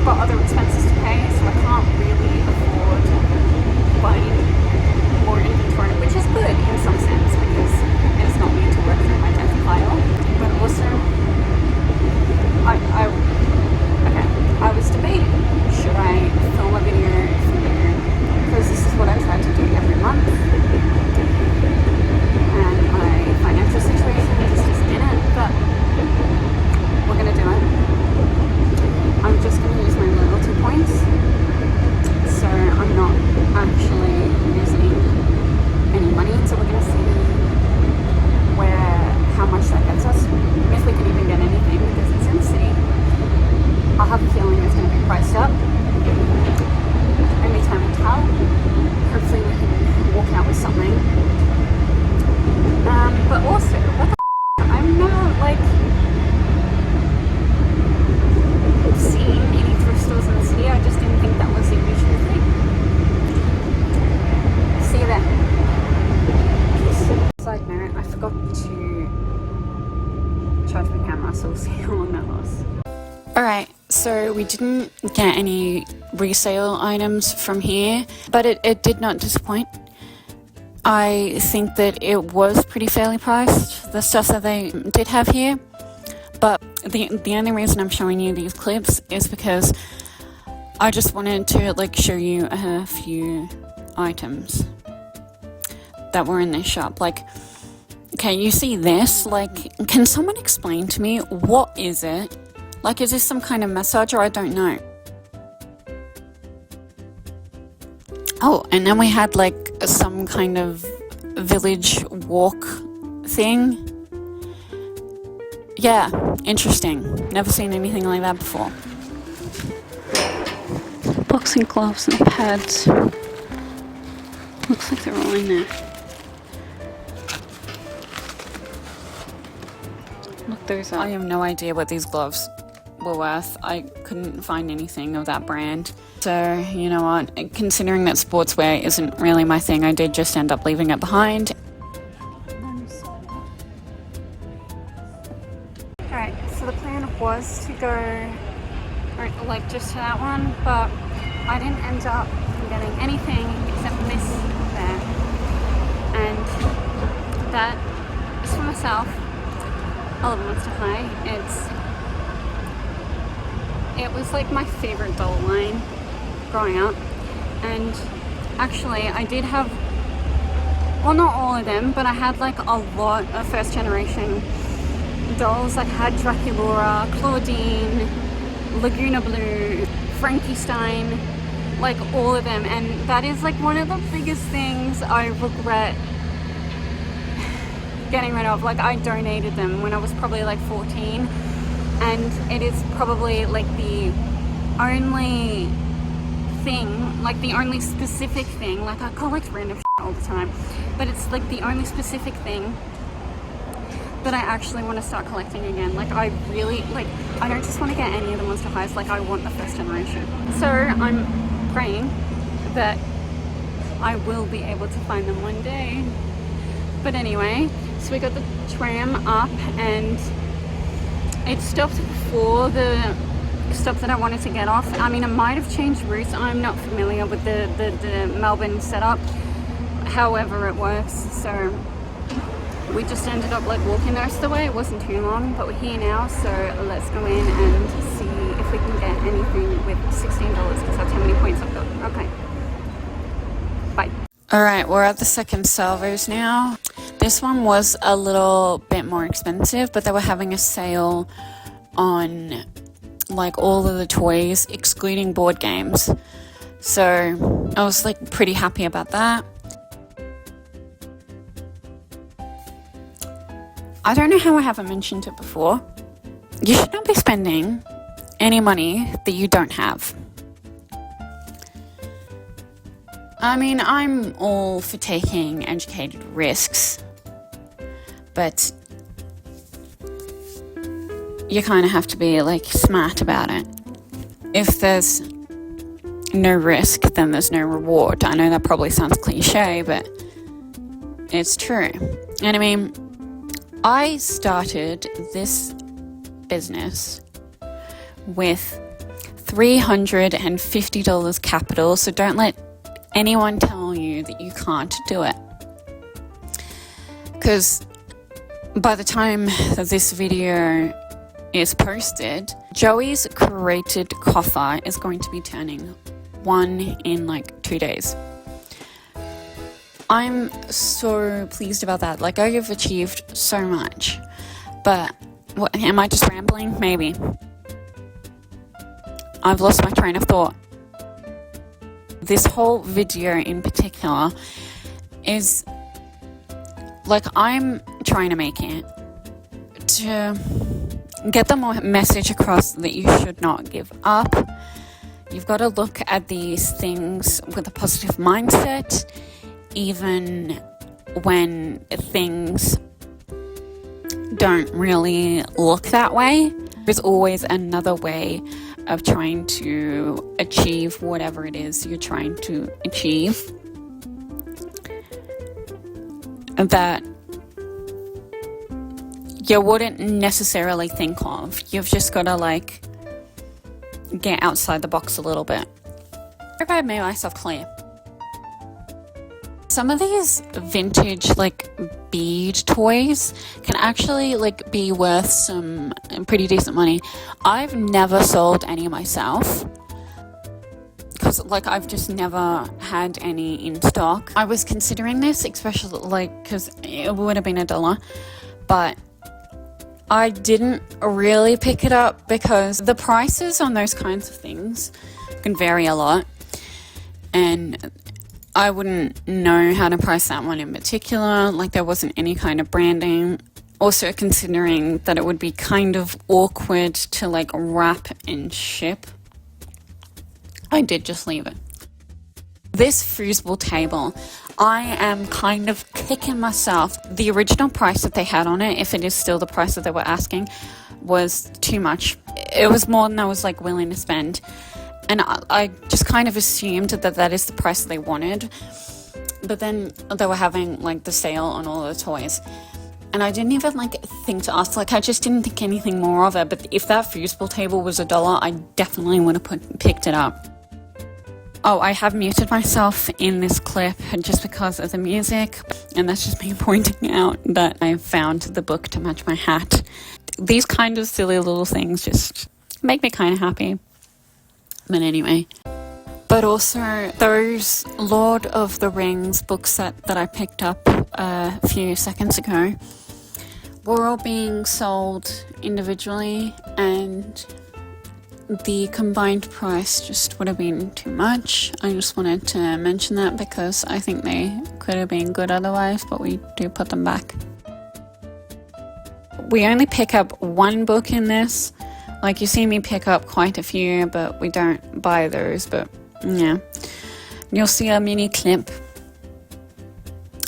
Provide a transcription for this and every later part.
got other expenses to pay, so I can't really afford buying more inventory, which is good in some sense because it's not me to work through my death pile. But also, I was debating, should I film a video for you? Because this is what I try to do every month, and my financial situation just isn't in it, but we're going to do it. I'm just going to use my loyalty points, so I'm not actually using any money, so we're going to see how much that gets us, if we can even get anything, because it's in the city. I'll have a feeling it's going to be priced up. Only time will tell. Hopefully we can walk out with something. But also, what the I'm not, like, seeing any thrift stores in the city. I just didn't think that was a usual thing. See you then. Peace. Side note, I forgot to charge my camera, so we'll see how long that lasts. Alright, so we didn't get any resale items from here, but it did not disappoint. I think that it was pretty fairly priced, the stuff that they did have here, but the only reason I'm showing you these clips is because I just wanted to, like, show you a few items that were in this shop. Like, okay, you see this, like, can someone explain to me, what is it? Like, is this some kind of massager? I don't know. Oh, and then we had, like, some kind of village walk thing. Yeah, interesting. Never seen anything like that before. Boxing gloves and pads. Looks like they're all in there. Look, those are. I have no idea what these gloves were worth. I couldn't find anything of that brand. So, you know what, considering that sportswear isn't really my thing, I did just end up leaving it behind. Alright, so the plan was to go, like, just to that one, but I didn't end up getting anything except this there. And that is for myself. I love Monster High. It was like my favorite doll line growing up, and actually I did have, well, not all of them, but I had like a lot of first generation dolls. Like, I had Draculaura, Claudine, Laguna Blue, Frankenstein, like all of them, and that is like one of the biggest things I regret getting rid of. Like, I donated them when I was probably like 14, and it is probably like the only thing, like the only specific thing, like I collect random shit all the time, but it's like the only specific thing that I actually want to start collecting again. Like, I really, like, I don't just want to get any of the Monster Highs, like I want the first generation. So I'm praying that I will be able to find them one day. But anyway, so we got the tram up, and it stopped before the stop that I wanted to get off. I mean, it might have changed routes. I'm not familiar with the Melbourne setup, however it works. So we just ended up like walking the rest of the way. It wasn't too long, but we're here now, so let's go in and see if we can get anything with $16, because that's how many points I've got. Okay, bye. Alright, we're at the second Salvos now. This one was a little bit more expensive, but they were having a sale on like all of the toys, excluding board games. So I was like pretty happy about that. I don't know how I haven't mentioned it before. You should not be spending any money that you don't have. I mean, I'm all for taking educated risks, but you kind of have to be like smart about it. If there's no risk, then there's no reward. I know that probably sounds cliche, but it's true. And I mean, I started this business with $350 capital, so don't let anyone tell you that you can't do it. Because by the time that this video is posted, Joey's curated coffer is going to be turning 1 in like 2 days. I'm so pleased about that. Like, I've achieved so much. But what, am I just rambling? Maybe. I've lost my train of thought. This whole video in particular is like, I'm trying to make it to get the message across that you should not give up. You've got to look at these things with a positive mindset, even when things don't really look that way. There's always another way of trying to achieve whatever it is you're trying to achieve that you wouldn't necessarily think of. You've just got to like get outside the box a little bit. I hope I made myself clear. Some of these vintage like bead toys can actually like be worth some pretty decent money. I've never sold any myself because like I've just never had any in stock. I was considering this, especially like because it would have been $1, but I didn't really pick it up because the prices on those kinds of things can vary a lot, and I wouldn't know how to price that one in particular. Like, there wasn't any kind of branding. Also, considering that it would be kind of awkward to like wrap and ship, I did just leave it. This fusible table, I am kind of kicking myself. The original price that they had on it, if it is still the price that they were asking, was too much. It was more than I was like willing to spend. And I just kind of assumed that that is the price they wanted. But then they were having like the sale on all the toys. And I didn't even like think to ask. Like, I just didn't think anything more of it. But if that fusible table was $1, I definitely would have picked it up. Oh, I have muted myself in this clip just because of the music. And that's just me pointing out that I found the book to match my hat. These kind of silly little things just make me kind of happy. But anyway, but also those Lord of the Rings book set that I picked up a few seconds ago were all being sold individually, and the combined price just would have been too much. I just wanted to mention that because I think they could have been good otherwise, but we do put them back. We only pick up one book in this. Like, you see me pick up quite a few, but we don't buy those. But yeah, you'll see a mini clip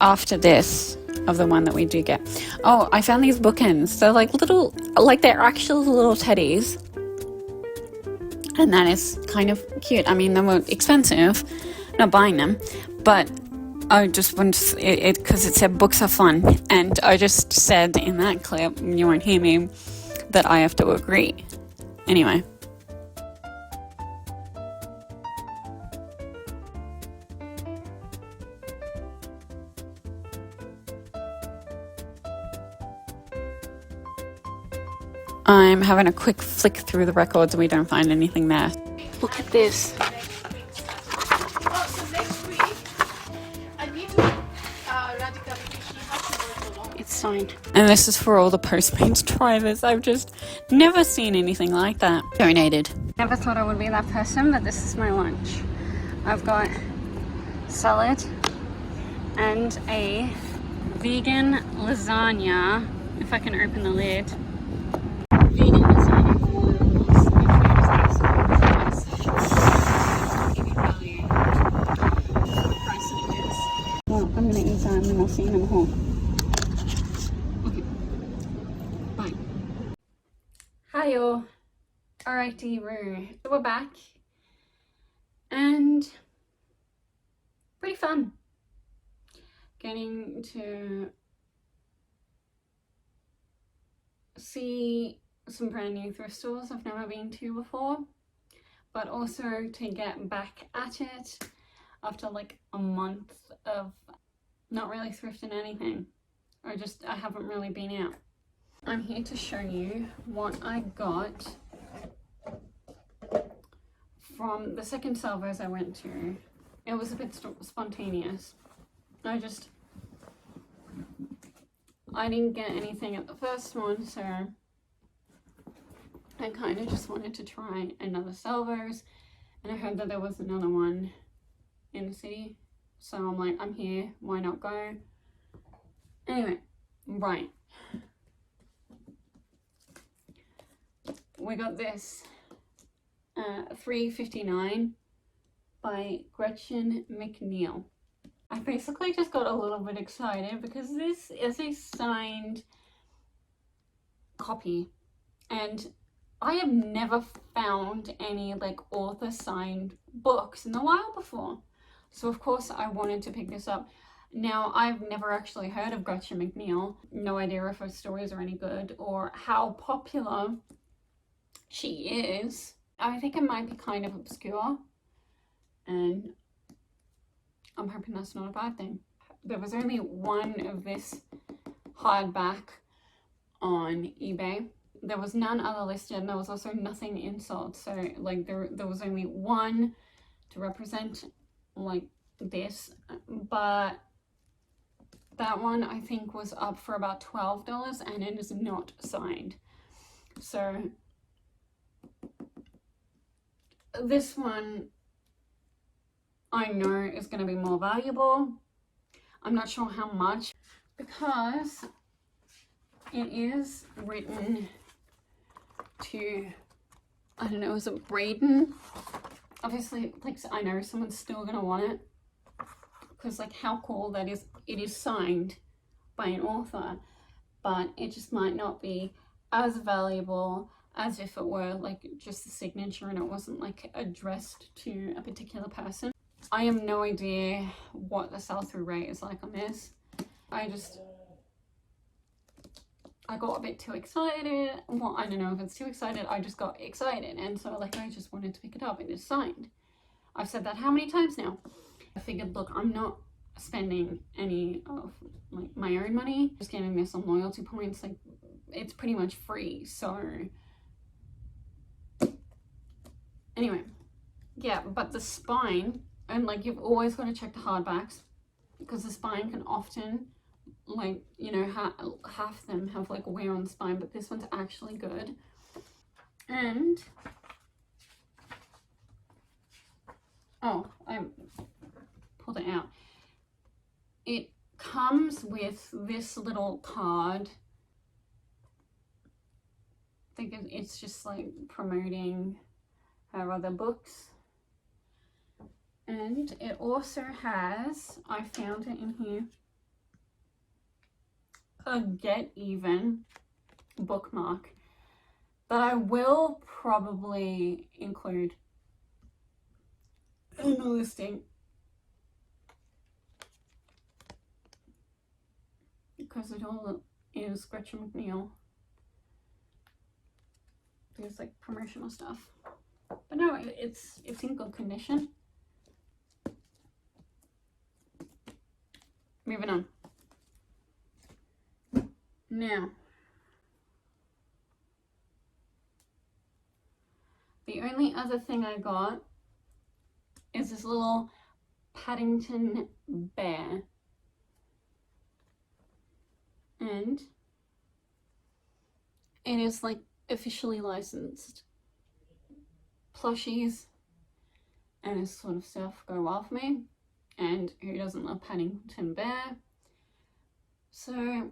after this of the one that we do get. Oh, I found these bookends. They're like little, like they're actual little teddies, and that is kind of cute. I mean, they were expensive. I'm not buying them, but I just wanted it because it said books are fun, and I just said in that clip, you won't hear me, that I have to agree. Anyway. I'm having a quick flick through the records and we don't find anything there. Look at this. It's signed. And this is for all the Postmates drivers. I've just never seen anything like that. Donated. Never thought I would be that person, but this is my lunch. I've got salad and a vegan lasagna, if I can open the lid. Vegan lasagna for meals. Give you value for the price that it is. Well, I'm going to eat that and then I'll see you in the hall. Okay. Bye. Hi all. Alrighty, so we're back. And pretty fun. Getting to see some brand new thrift stores I've never been to before. but also to get back at it after like a month of not really thrifting anything. I haven't really been out. I'm here to show you what I got from the second Salvos I went to. It was a bit spontaneous. I didn't get anything at the first one, so I kind of just wanted to try another Salvos, and I heard that there was another one in the city, so I'm like, I'm here, why not go? Anyway, right. We got this $3.59 by Gretchen McNeil. I basically just got a little bit excited because this is a signed copy, and I have never found any like author signed books in a while before, so of course I wanted to pick this up. Now, I've never actually heard of Gretchen McNeil, no idea if her stories are any good or how popular she is. I think it might be kind of obscure, and I'm hoping that's not a bad thing. There was only one of this hardback on eBay. There was none other listed, and there was also nothing in sold. So like there was only one to represent like this, but that one I think was up for about $12 and it is not signed. So this one I know is going to be more valuable. I'm not sure how much, because it is written to, I don't know, is it Braden? Obviously, like, I know someone's still gonna want it, because like how cool that is. It is signed by an author, but it just might not be as valuable as if it were like just a signature and it wasn't like addressed to a particular person. I have no idea what the sell-through rate is like on this. I got a bit too excited. Well, I don't know if it's too excited. I just got excited, and so like I just wanted to pick it up, and it's signed. I've said that how many times now? I figured, look, I'm not spending any of like my own money, just getting this on loyalty points. Like, it's pretty much free. So anyway, yeah, but the spine, and like you've always got to check the hardbacks, because the spine can often, like, you know, half them have like wear on the spine, but this one's actually good. And oh, I pulled it out. It comes with this little card. I think it's just like promoting her other books. And it also has, I found it in here, a Get Even bookmark that I will probably include in the listing, because it all is Gretchen McNeil. There's like promotional stuff, but no, it's in good condition. Moving on. Now, the only other thing I got is this little Paddington bear, and it is like officially licensed. Plushies and this sort of stuff go well for me, and who doesn't love Paddington Bear? So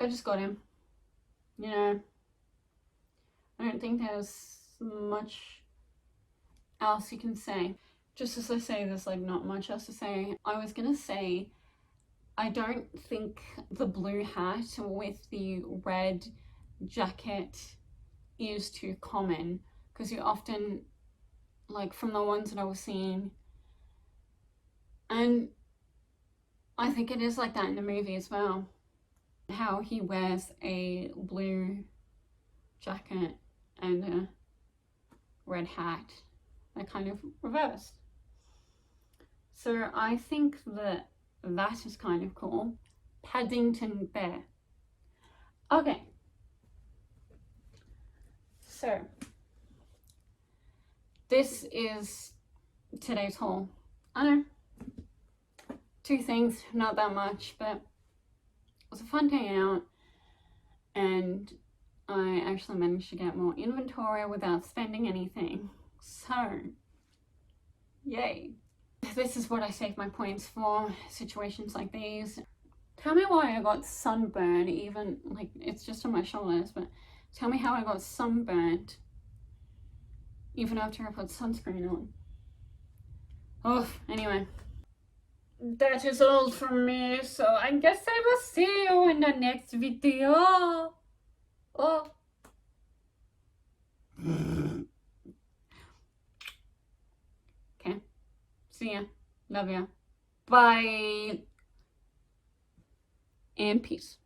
I just got him. You know, I don't think there's much else you can say. Just as I say, there's like not much else to say. I was gonna say, I don't think the blue hat with the red jacket is too common, because you often, like from the ones that I was seeing, and I think it is like that in the movie as well, how he wears a blue jacket and a red hat, that kind of reversed. So I think that that is kind of cool. Paddington Bear. Okay. So this is today's haul. I know, 2 things, not that much, but it was a fun day out, and I actually managed to get more inventory without spending anything. So, yay. This is what I save my points for, situations like these. Tell me why I got sunburn, even, like, it's just on my shoulders, but tell me how I got sunburnt even after I put sunscreen on. Oh, anyway. That is all from me, so I guess I will see you in the next video. Oh. Okay. See ya. Love ya. Bye. And peace.